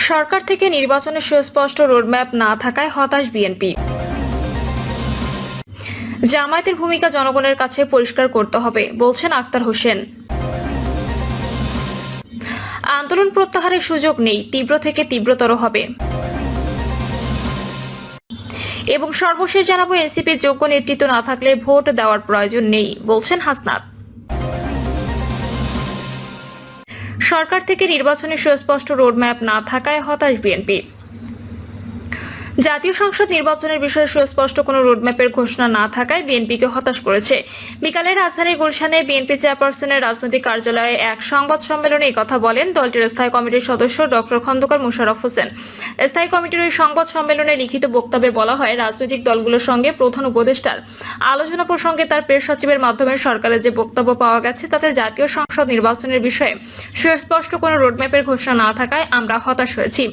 সরকার থেকে নির্বাচনের সুস্পষ্ট রোডম্যাপ না থাকায় হতাশ বিএনপি। জামায়াতের ভূমিকা জনগণের কাছে পরিষ্কার করতে হবে, বলছেন আক্তার হোসেন। আন্দোলন প্রত্যাহারের সুযোগ নেই, তীব্র থেকে তীব্রতর হবে। এবং সর্বশেষ জানাবো, এনসিপির যোগ্য নেতৃত্ব না থাকলে ভোট দেওয়ার প্রয়োজন নেই, বলছেন হাসনাত। সরকার থেকে নির্বাচনের সুস্পষ্ট রোডম্যাপ না থাকায় হতাশ বিএনপি। জাতীয় সংসদ নির্বাচনের বিষয়ে সুস্পষ্ট কোনো রোডম্যাপের ঘোষণা না থাকায় বিএনপিকে হতাশ করেছে। বিকালে রাজধানীর গুলশানে বিএনপি চেয়ারপারসনের রাজনৈতিক কার্যালয়ে এক সংবাদ সম্মেলনে এই কথা বলেন দলটির স্থায়ী কমিটির সদস্য ডক্টর খন্দকার মোশাররফ হোসেন। স্থায়ী কমিটির ওই সংবাদ সম্মেলনে লিখিত বক্তব্যে বলা হয়, রাজনৈতিক দলগুলোর সঙ্গে প্রধান উপদেষ্টার আলোচনা প্রসঙ্গে তার প্রেস সচিবের মাধ্যমে সরকারের যে বক্তব্য পাওয়া গেছে তাতে জাতীয় সংসদ নির্বাচনের বিষয়ে সুস্পষ্ট কোনো রোডম্যাপের ঘোষণা না থাকায় আমরা হতাশ হয়েছি।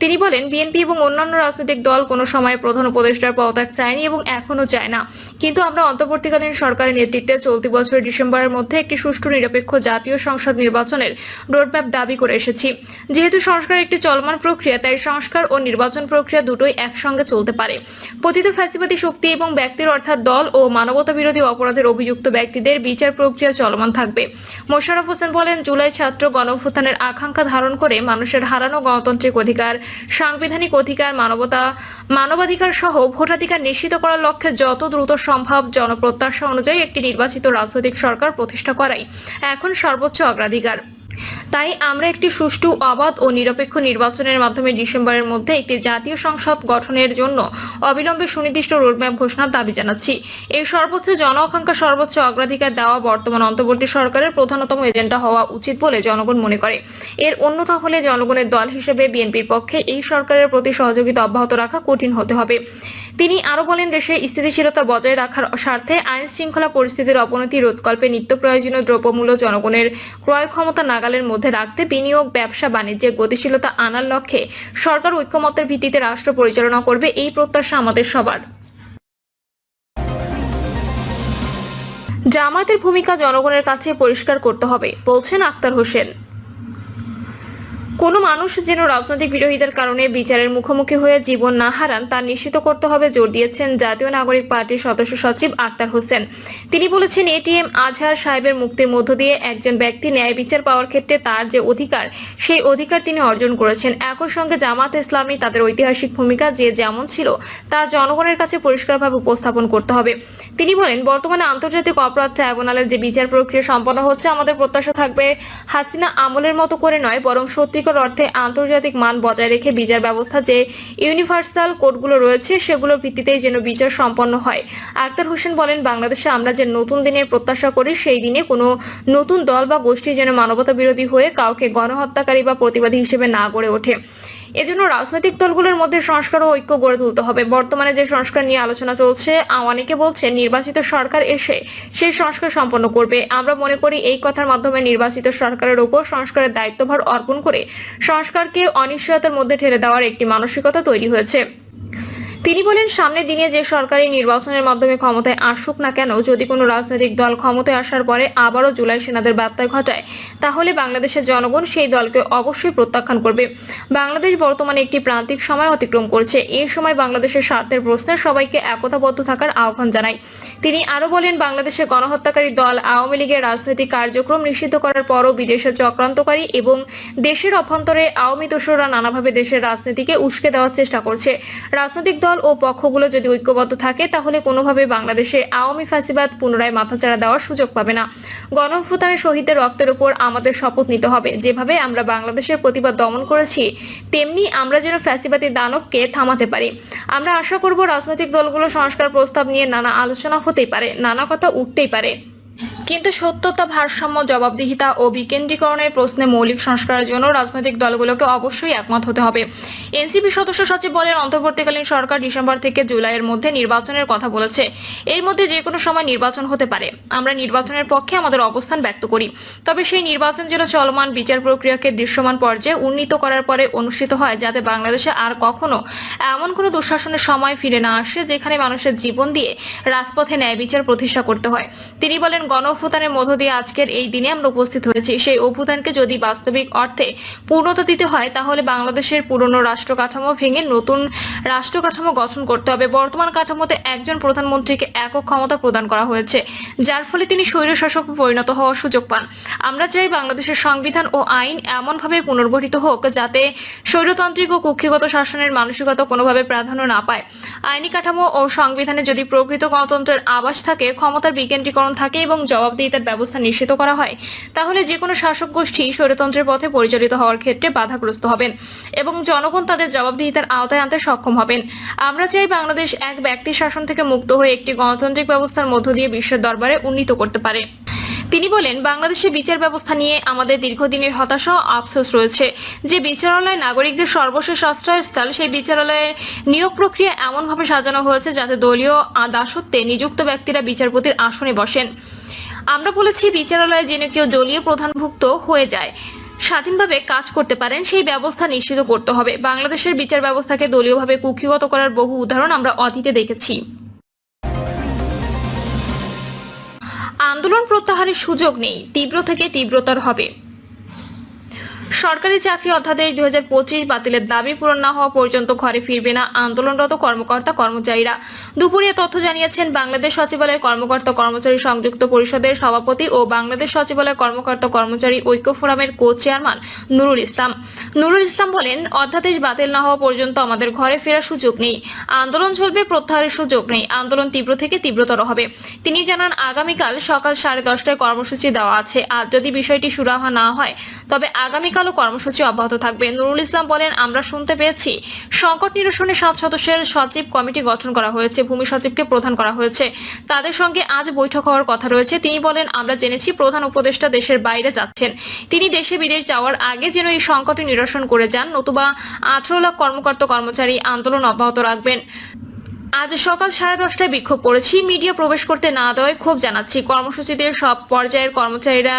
তিনি বলেন, বিএনপি এবং অন্যান্য রাজনৈতিক দল কোনো সময় প্রধান উপদেষ্টার পদত্যাগ চায়নি এবং এখনো চায় না, কিন্তু আমরা অন্তর্বর্তীকালীন সরকারের নেতৃত্বে চলতি বছরের ডিসেম্বরের মধ্যে একটি সুষ্ঠু নিরপেক্ষ জাতীয় সংসদ নির্বাচনের রোডম্যাপ দাবি করে এসেছি। যেহেতু সংস্কার একটি চলমান প্রক্রিয়া, তাই সংস্কার ও নির্বাচন প্রক্রিয়া দুটোই একসঙ্গে চলতে পারে। পতিত ফ্যাসিবাদী শক্তি এবং ব্যক্তির অর্থাৎ দল ও মানবতা বিরোধী অপরাধের অভিযুক্ত ব্যক্তিদের বিচার প্রক্রিয়া চলমান থাকবে। মোশাররফ হোসেন বলেন, জুলাই ছাত্র গণঅভ্যুত্থানের আকাঙ্ক্ষা ধারণ করে মানুষের হারানো গণতান্ত্রিক অধিকার, সাংবিধানিক অধিকার, মানবাধিকার সহ ভোটাধিকার নিশ্চিত করার লক্ষ্যে যত দ্রুত সম্ভব জনপ্রত্যাশা অনুযায়ী একটি নির্বাচিত রাজনৈতিক সরকার প্রতিষ্ঠা করাই এখন সর্বোচ্চ অগ্রাধিকার। তাই আমরা একটি সুষ্ঠু, অবাধ ও নিরপেক্ষ নির্বাচনের মাধ্যমে ডিসেম্বরের মধ্যে একটি জাতীয় সংসদ গঠনের জন্য অবিলম্বে সুনির্দিষ্ট রোডম্যাপ ঘোষণার দাবি জানাচ্ছি। এই সর্বোচ্চ জন আকাঙ্ক্ষা সর্বোচ্চ অগ্রাধিকার দেওয়া বর্তমান অন্তর্বর্তী সরকারের প্রধানতম এজেন্ডা হওয়া উচিত বলে জনগণ মনে করে। এর অন্যথা হলে জনগণের দল হিসেবে বিএনপির পক্ষে এই সরকারের প্রতি সহযোগিতা অব্যাহত রাখা কঠিন হতে হবে। তিনি আরো বলেন, দেশে স্থিতিশীলতা বজায় রাখার স্বার্থে আইন শৃঙ্খলা পরিস্থিতির অবনতি রোধকল্পে নিত্য প্রয়োজনীয় দ্রব্যমূল্য জনগণের ক্রয় ক্ষমতা নাগালের মধ্যে রাখতে বিনিয়োগ, ব্যবসা বাণিজ্যে গতিশীলতা আনার লক্ষ্যে সরকার ঐক্যমত্যের ভিত্তিতে রাষ্ট্র পরিচালনা করবে, এই প্রত্যাশা আমাদের সবার। জামায়াতের ভূমিকা জনগণের কাছে পরিষ্কার করতে হবে, বলছেন আক্তার হোসেন। কোনো মানুষ যেন রাজনৈতিক বিরোধীদের কারণে বিচারের মুখোমুখি হয়ে জীবন না হারান তা নিশ্চিত করতে হবে, জোর দিয়েছেন জাতীয় নাগরিক পার্টির সদস্য সচিব আক্তার হোসেন। তিনি বলেছেন, এটিএম আজহার সাহেবের মুক্তির মধ্য দিয়ে একজন ব্যক্তি ন্যায় বিচার পাওয়ার ক্ষেত্রে তার যে অধিকার, সেই অধিকার তিনি অর্জন করেছেন। একই সঙ্গে জামাত ইসলামী তাদের ঐতিহাসিক ভূমিকা যে যেমন ছিল তা জনগণের কাছে পরিষ্কারভাবে উপস্থাপন করতে হবে। তিনি বলেন, বর্তমানে আন্তর্জাতিক অপরাধ ট্রাইব্যুনালের যে বিচার প্রক্রিয়া সম্পন্ন হচ্ছে, আমাদের প্রত্যাশা থাকবে হাসিনা আমলের মতো করে নয়, বরং সত্যিকার অর্থে আন্তর্জাতিক মান বজায় রেখে বিচার ব্যবস্থা যে ইউনিভার্সাল কোডগুলো রয়েছে সেগুলোর ভিত্তিতেই যেন বিচার সম্পন্ন হয়। আক্তার হোসেন বলেন, বাংলাদেশে আমরা যে নতুন দিনের প্রত্যাশা করি, সেই দিনে কোনো নতুন দল বা গোষ্ঠী যেন মানবতা বিরোধী হয়ে কাউকে গণহত্যাকারী বা প্রতিবাদী হিসেবে না গড়ে ওঠে। এজন্য রাজনৈতিক দলগুলোর মধ্যে সংস্কার ও ঐক্য গড়ে তুলতে হবে। বর্তমানে যে সংস্কার নিয়ে আলোচনা চলছে, অনেকে বলছেন নির্বাচিত সরকার এসে সেই সংস্কার সম্পন্ন করবে। আমরা মনে করি এই কথার মাধ্যমে নির্বাচিত সরকারের উপর সংস্কারের দায়িত্বভার অর্পণ করে সংস্কারকে অনিশ্চয়তার মধ্যে ঠেলে দেওয়ার একটি মানসিকতা তৈরি হয়েছে। তিনি বলেন, সামনের দিনে যে সরকারি নির্বাচনের মাধ্যমে ক্ষমতায় আসুক না কেন, যদি কোনো রাজনৈতিক দল ক্ষমতায় আসার পরে আবারও জুলাই সেনাদের ব্যত্যয় ঘটায়, তাহলে বাংলাদেশের জনগণ সেই দলকে অবশ্যই প্রত্যাখ্যান করবে। বাংলাদেশ বর্তমানে একটি প্রান্তিক সময় অতিক্রম করছে। এই সময় বাংলাদেশের স্বার্থের প্রশ্নে সবাইকে একতাবদ্ধ থাকার আহ্বান জানাই। তিনি আরো বলেন, বাংলাদেশের গণহত্যাকারী দল আওয়ামী লীগের রাজনৈতিক কার্যক্রম নিষিদ্ধ করার পরও বিদেশে চক্রান্তকারী এবং দেশের অভ্যন্তরে আওয়ামী দোসররা নানাভাবে দেশের রাজনীতিকে উস্কে দেওয়ার চেষ্টা করছে। রাজনৈতিক দল ও পক্ষগুলো যদি ঐক্যবদ্ধ থাকে, তাহলে কোনোভাবে বাংলাদেশে আওয়ামী ফ্যাসিবাদ পুনরায় মাথাচাড়া দেওয়ার সুযোগ পাবে না। গণঅভ্যুত্থানের শহীদদের রক্তের উপর আমাদের শপথ নিতে হবে, যেভাবে আমরা বাংলাদেশের প্রতিবাদ দমন করেছি, তেমনি আমরা যেন ফ্যাসিবাদী দানবকে থামাতে পারি। আমরা আশা করব রাজনৈতিক দলগুলো সংস্কার প্রস্তাব নিয়ে নানা আলোচনা হতেই পারে, নানা কথা উঠতেই পারে, কিন্তু সত্যতা, ভারসাম্য, জবাবদিহিতা ও বিকেন্দ্রীকরণের প্রশ্নে মৌলিক সংস্কারের জন্য রাজনৈতিক দলগুলোকে অবশ্যই একমত হতে হবে। এনসিপি সদস্য সচিব বলেন, অন্তর্বর্তীকালীন সরকার ডিসেম্বর থেকে জুলাইয়ের মধ্যে নির্বাচনের কথা বলেছে। এর মধ্যে যে কোনো সময় নির্বাচন হতে পারে। আমরা নির্বাচনের পক্ষে আমাদের অবস্থান ব্যক্ত করি, তবে সেই নির্বাচন যেন চলমান বিচার প্রক্রিয়াকে দৃশ্যমান পর্যায়ে উন্নীত করার পরে অনুষ্ঠিত হয়, যাতে বাংলাদেশে আর কখনো এমন কোনো দুঃশাসনের সময় ফিরে না আসে যেখানে মানুষের জীবন দিয়ে রাজপথে ন্যায় বিচার প্রতিষ্ঠা করতে হয়। তিনি বলেন, গণ অভ্যুত্থানের মধ্য দিয়ে আজকের এই দিনে আমরা উপস্থিত হয়েছি। সেই অভ্যুত্থানকে যদি বাস্তবিক অর্থে পূর্ণতা দিতে হয় তাহলে বাংলাদেশের পুরনো রাষ্ট্র কাঠামো ভেঙে নতুন রাষ্ট্র কাঠামো গঠন করতে হবে। বর্তমান কাঠামোতে একজন প্রধানমন্ত্রীকে একক ক্ষমতা প্রদান করা হয়েছে, যার ফলে তিনি স্বৈরশাসক পরিণত হওয়ার সুযোগ পান। আমরা চাই বাংলাদেশের সংবিধান ও আইন এমনভাবে পুনর্গঠিত হোক যাতে স্বৈরতান্ত্রিক ও কুক্ষিগত শাসনের মানসিকতা কোনোভাবে প্রাধান্য না পায়। আইনি কাঠামো ও সংবিধানে যদি প্রকৃত গণতন্ত্রের আভাস থাকে, ক্ষমতার বিকেন্দ্রীকরণ থাকে এবং জবাবদিহিতার ব্যবস্থা নিশ্চিত করা হয়, তাহলে যে কোনো শাসক গোষ্ঠী স্বৈরতন্ত্রের পথে পরিচালিত হওয়ার ক্ষেত্রে বাধাগ্রস্ত হবেন এবং জনগণ তাদের জবাবদিহিতার আওতায় আনতে সক্ষম হবেন। আমরা চাই বাংলাদেশ এক ব্যক্তি শাসন থেকে মুক্ত হয়ে একটি গণতান্ত্রিক ব্যবস্থার মধ্য দিয়ে বিশ্বের দরবারে উন্নীত করতে পারে। তিনি বলেন, বাংলাদেশের বিচার ব্যবস্থা নিয়ে আমাদের দীর্ঘদিনের হতাশা ও আফসোস রয়েছে যে বিচারালয় নাগরিকদের সর্বশেষ আশ্রয়স্থল। সেই বিচারালয়ের নিয়োগ প্রক্রিয়া এমনভাবে সাজানো হয়েছে যাতে দলীয় দাসত্বে নিযুক্ত ব্যক্তিরা বিচারপতির আসনে বসেন। আমরা বলেছি বিচারালয়ে যেন কেউ দলীয় প্রধানভুক্ত হয়ে যায় স্বাধীনভাবে কাজ করতে পারেন সেই ব্যবস্থা নিশ্চিত করতে হবে। বাংলাদেশের বিচার ব্যবস্থাকে দলীয়ভাবে কুক্ষিগত করার বহু উদাহরণ আমরা অতীতে দেখেছি। আন্দোলন প্রত্যাহারের সুযোগ নেই, তীব্র থেকে তীব্রতর হবে। সরকারি চাকরি অধ্যাদেশ 2025 বাতিলের দাবি পূরণ না হওয়া পর্যন্ত ঘরে ফিরবে না আন্দোলনরত কর্মকর্তা কর্মচারীরা। দুপুরে তথ্য জানিয়েছেন বাংলাদেশ সচিবালয় কর্মকর্তা কর্মচারী সংযুক্ত পরিষদের সভাপতি ও বাংলাদেশ সচিবালয় কর্মকর্তা কর্মচারী ঐক্য ফোরামের কো চেয়ারম্যান নুরুল ইসলাম। নুরুল ইসলাম বলেন, অধ্যাদেশ বাতিল না হওয়া পর্যন্ত আমাদের ঘরে ফেরার সুযোগ নেই, আন্দোলন চলবে, প্রত্যাহারের সুযোগ নেই, আন্দোলন তীব্র থেকে তীব্রতর হবে। তিনি জানান, আগামীকাল সকাল 10:30টায় কর্মসূচি দেওয়া আছে। আজ যদি বিষয়টি সুরাহা না হয় তবে আগামীকালও কর্মসূচি অব্যাহত থাকবে। নুরুল ইসলাম বলেন, আমরা শুনতে পেয়েছি সংকট নিরসনে 7 সদস্যের সচিব কমিটি গঠন করা হয়েছে, ভূমি সচিবকে প্রধান করা হয়েছে, তাদের সঙ্গে আজ বৈঠক হওয়ার কথা রয়েছে। তিনি বলেন, আমরা জেনেছি প্রধান উপদেষ্টা দেশের বাইরে যাচ্ছেন, তিনি দেশে বিদেশ যাওয়ার আগে যেন এই সংকট নিরসন করে যান, নতুবা 18 লাখ কর্মকর্তা কর্মচারী আন্দোলন অব্যাহত রাখবেন। আজ সকাল 10:30টায় বিক্ষোভ করেছি, মিডিয়া প্রবেশ করতে না দেওয়ায় ক্ষোভ জানাচ্ছি। কর্মসূচিতে সব পর্যায়ের কর্মচারীরা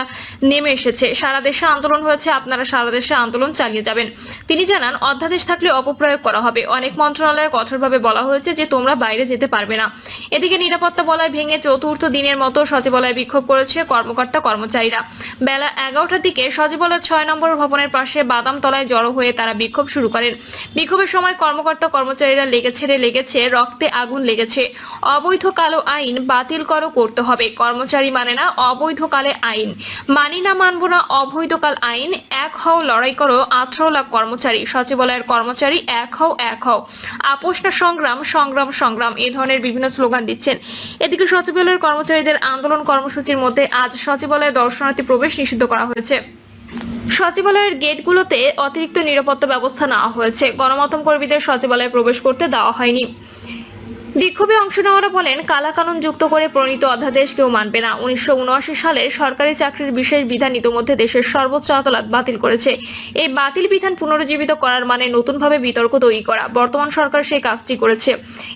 নেমে এসেছে, সারা দেশে আন্দোলন হয়েছে, আপনারা সারা দেশে আন্দোলন চালিয়ে যাবেন। তিনি জানান, অধ্যাদেশ থাকলে অপপ্রয়োগ করা হবে। অনেক মন্ত্রণালয়ে কঠোরভাবে বলা হয়েছে যে তোমরা বাইরে যেতে পারবে না। এদিকে নিরাপত্তা বলয় ভেঙে চতুর্থ দিনের মতো সচিবালয়ে বিক্ষোভ করেছে কর্মকর্তা কর্মচারীরা। বেলা 11টার দিকে সচিবালয়ের 6 নম্বর ভবনের পাশে বাদামতলায় জড়ো হয়ে তারা বিক্ষোভ শুরু করেন। বিক্ষোভের সময় কর্মকর্তা কর্মচারীরা লেগেছে রক্তে আগুন লেগেছে। অবৈধ কালো আইন বাতিল করতে হবে, কর্মচারী মানে না অবৈধ কালে আইন, মানি না মানব না অবৈধ কাল আইন, এক হও লড়াই করো 18 লাখ কর্মচারী, সচিবালয়ের কর্মচারী এক হও, এক হও, আপোষ না সংগ্রাম, সংগ্রাম সংগ্রাম, এই ধরনের বিভিন্ন স্লোগান দিচ্ছেন। এদিকে সচিবালয়ের কর্মচারীদের আন্দোলন কর্মসূচির মধ্যে আজ সচিবালয়ে দর্শনার্থী প্রবেশ নিষিদ্ধ করা হয়েছে। সচিবালয়ের গেটগুলোতে অতিরিক্ত নিরাপত্তা ব্যবস্থা নেওয়া হয়েছে, গণমাধ্যম কর্মীদের সচিবালয়ে প্রবেশ করতে দেওয়া হয়নি। বিক্ষোভে অংশ নেওয়ারা বলেন, কালাকানুন যুক্ত করে প্রণীত অধ্যাদেশ কেউ মানবে না। 1979 সালে সরকারি চাকরির বিশেষ বিধান ইতোমধ্যে দেশের সর্বোচ্চ আদালত বাতিল করেছে। এই বাতিল বিধান পুনরুজ্জীবিত করার মানে নতুনভাবে বিতর্ক তৈরি করা। বর্তমান সরকার সেই কাজটি করেছে।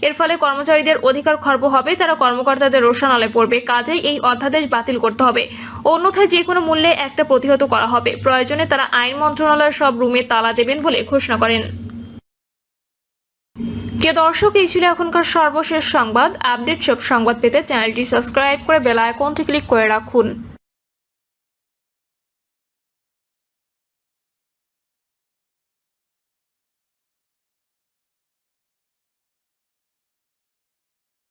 এর ফলে কর্মচারীদের অধিকার খর্ব হবে, তারা কর্মকর্তাদের রোষানলে পড়বে। কাজেই এই অধ্যাদেশ বাতিল করতে হবে, অন্যথায় যে কোনো মূল্যে একটা প্রতিহত করা হবে। প্রয়োজনে তারা আইন মন্ত্রণালয়ের সব রুমে তালা দেবেন বলে ঘোষণা করেন। প্রিয় দর্শক, এই ছিল এখনকার সর্বশেষ সংবাদ। আপডেট সব সংবাদ পেতে চ্যানেলটি সাবস্ক্রাইব করে বেল আইকনটি ক্লিক করে রাখুন।